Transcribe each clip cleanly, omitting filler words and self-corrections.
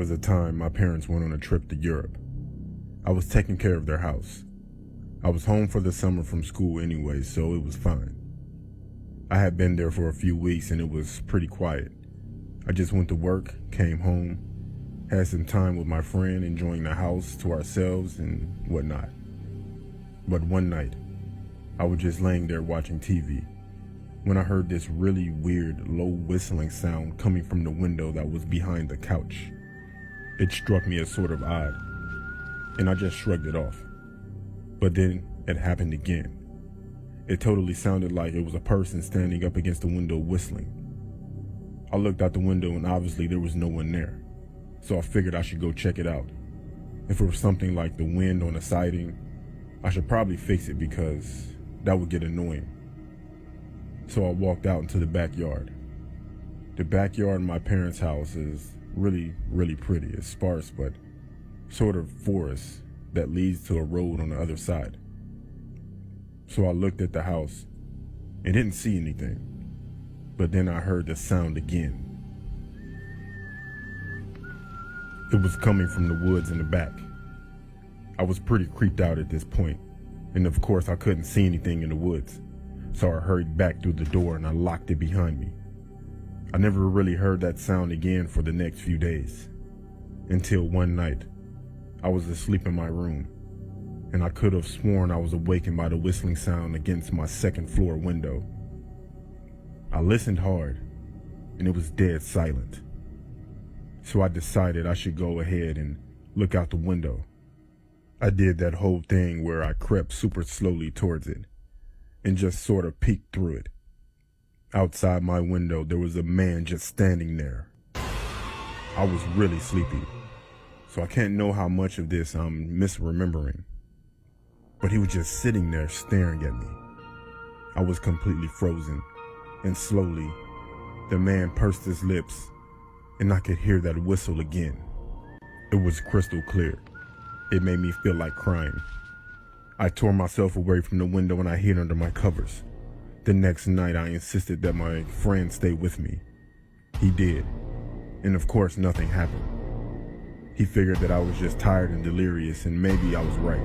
was a time my parents went on a trip to Europe. I was taking care of their house. I was home for the summer from school anyway, so it was fine. I had been there for a few weeks and it was pretty quiet. I just went to work, came home, had some time with my friend, enjoying the house to ourselves and whatnot. But one night, I was just laying there watching TV when I heard this really weird, low whistling sound coming from the window that was behind the couch. It struck me as sort of odd, and I just shrugged it off. But then it happened again. It totally sounded like it was a person standing up against the window whistling. I looked out the window and obviously there was no one there, so I figured I should go check it out. If it was something like the wind on the siding, I should probably fix it because that would get annoying. So I walked out into the backyard. The backyard in my parents' house is really pretty. It's sparse, but sort of forest that leads to a road on the other side. So I looked at the house and didn't see anything, but then I heard the sound again. It was coming from the woods in the back. I was pretty creeped out at this point, and of course I couldn't see anything in the woods, so I hurried back through the door and I locked it behind me. I never really heard that sound again for the next few days, until one night, I was asleep in my room, and I could have sworn I was awakened by the whistling sound against my second floor window. I listened hard, and it was dead silent. So I decided I should go ahead and look out the window. I did that whole thing where I crept super slowly towards it, and just sort of peeked through it. Outside my window, there was a man just standing there. I was really sleepy, so I can't know how much of this I'm misremembering. But he was just sitting there staring at me. I was completely frozen, and slowly, the man pursed his lips, and I could hear that whistle again. It was crystal clear. It made me feel like crying. I tore myself away from the window and I hid under my covers. The next night, I insisted that my friend stay with me. He did, and of course, nothing happened. He figured that I was just tired and delirious, and maybe I was right.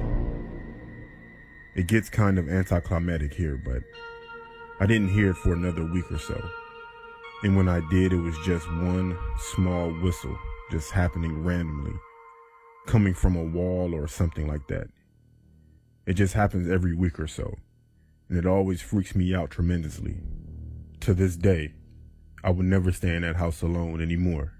It gets kind of anticlimactic here, but I didn't hear it for another week or so. And when I did, it was just one small whistle, just happening randomly, coming from a wall or something like that. It just happens every week or so, and it always freaks me out tremendously. To this day, I would never stay in that house alone anymore.